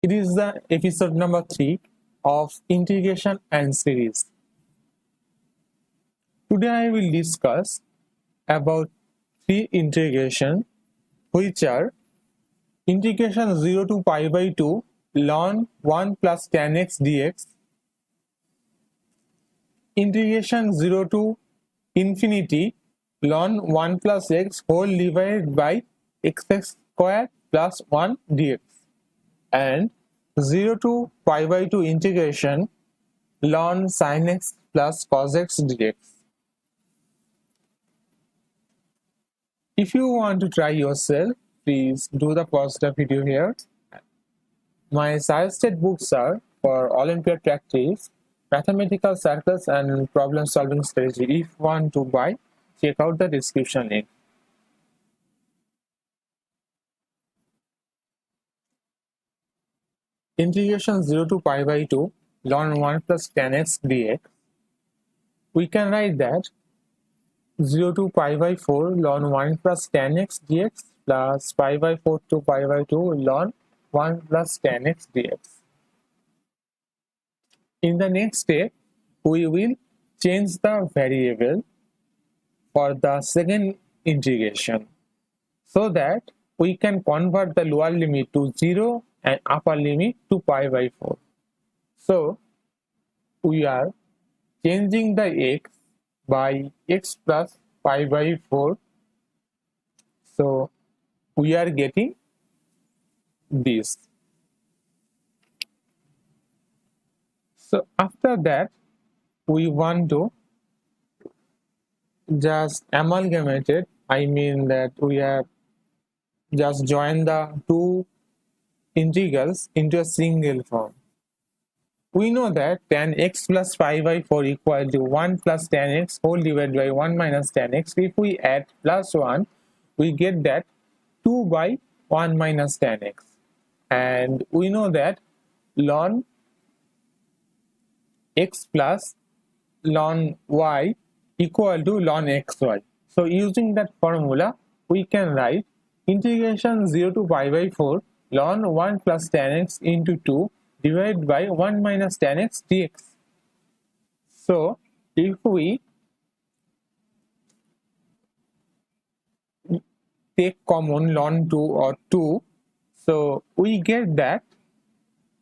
It is the episode number 3 of Integration and Series. Today I will discuss about three integration, which are integration 0 to pi by 2 ln 1 plus tan x dx, integration 0 to infinity ln 1 plus x whole divided by x square plus 1 dx, and 0 to pi by 2 integration ln sin x plus cos x dx. If you want to try yourself, please do the pause the video here. My suggested books are for Olympiad practice, mathematical circles, and problem solving strategy. If you want to buy, check out the description link. Integration 0 to pi by 2 ln 1 plus tan x dx. We can write that 0 to pi by 4 ln 1 plus tan x dx plus pi by 4 to pi by 2 ln 1 plus tan x dx. In the next step, we will change the variable for the second integration so that we can convert the lower limit to 0 and upper limit to pi by 4. So we are changing the x by x plus pi by 4. So we are getting this. So after that, we want to just amalgamate it. I mean that we have just joined the two integrals into a single form. We know that tan x plus pi by 4 equal to 1 plus tan x whole divided by 1 minus tan x. If we add plus 1, we get that 2 by 1 minus tan x. And we know that ln x plus ln y equal to ln xy. So using that formula, we can write integration 0 to pi by 4 ln 1 plus tan x into 2 divided by 1 minus tan x dx. So if we take common ln 2 or 2, so we get that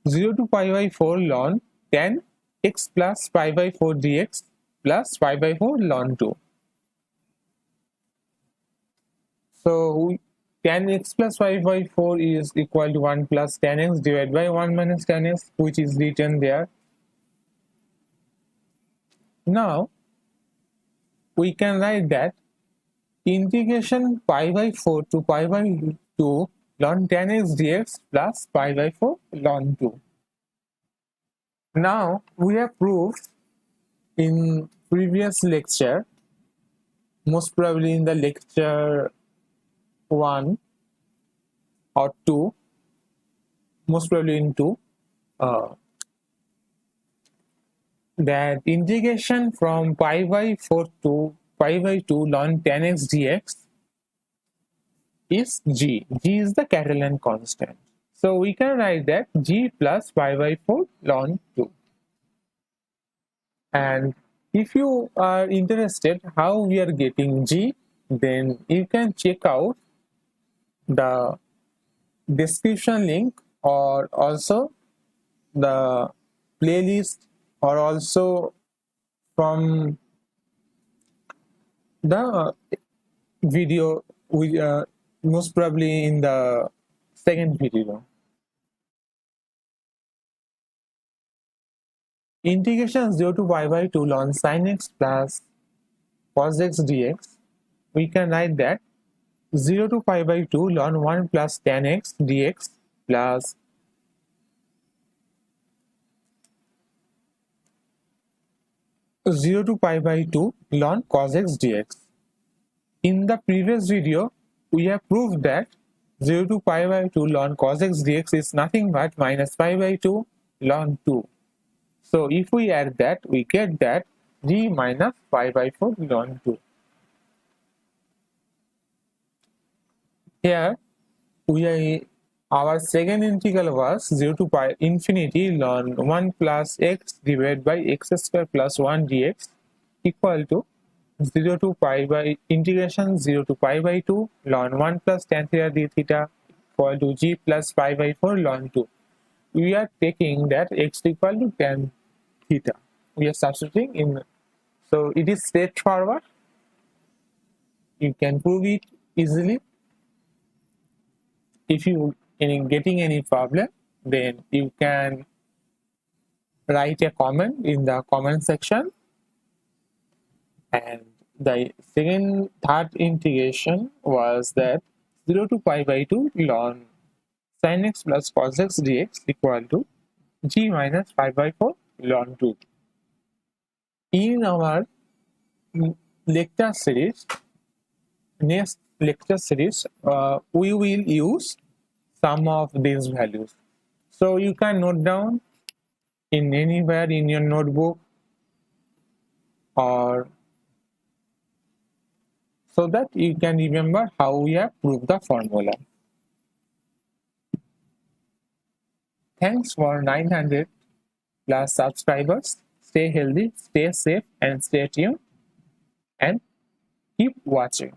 0 to pi by 4 ln tan x plus pi by 4 dx plus pi by 4 ln 2. So tan x plus pi by 4 is equal to 1 plus tan x divided by 1 minus tan x, which is written there. Now we can write that integration pi by 4 to pi by 2 ln tan x dx plus pi by 4 ln 2. Now we have proved in previous lecture, most probably in the lecture 1 or 2, most probably in 2, that integration from pi by 4 to pi by 2 ln tan x dx is g. G is the Catalan constant. So we can write that g plus pi by 4 ln 2. And if you are interested how we are getting g, then you can check out the description link or also the playlist, or also from the video, most probably in the second video. Integration 0 to pi by 2 ln sin x plus cos x dx, we can write that 0 to pi by 2 ln 1 plus tan x dx plus 0 to pi by 2 ln cos x dx. In the previous video, we have proved that 0 to pi by 2 ln cos x dx is nothing but minus pi by 2 ln 2. So if we add that, we get that g minus pi by 4 ln 2. Here we our second integral was 0 to pi infinity ln 1 plus x divided by x square plus 1 dx equal to 0 to pi by integration 0 to pi by 2 ln 1 plus tan theta d theta equal to g plus pi by 4 ln 2. We are taking that x equal to tan theta. We are substituting in, so it is straightforward. You can prove it easily. If you are getting any problem, then you can write a comment in the comment section. And the third integration was that 0 to pi by 2 ln sin x plus cos x dx equal to g minus pi by 4 ln 2. In our lecture series, next lecture series, we will use some of these values. So you can note down in anywhere in your notebook, or so that you can remember how we have proved the formula. Thanks for 900 plus subscribers. Stay healthy, stay safe, and stay tuned, and keep watching.